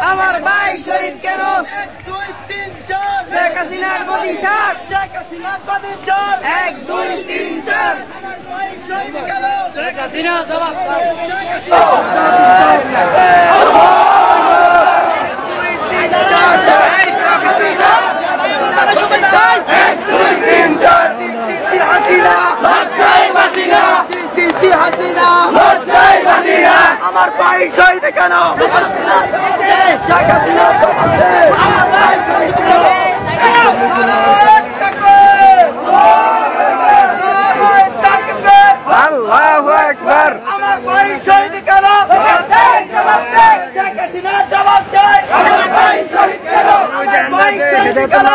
আমার ভাই শহীদ কেন? শেখ হাসিনার গদি ছাড়, 1 2 3 4 শেখ হাসিনা জবাব দাও। আমার ভাই শহীদ কেন? আল্লাহু আকবার। আমার ভাই শহীদ কেন? জবাব চাই। আমার ভাই শহীদ কেন?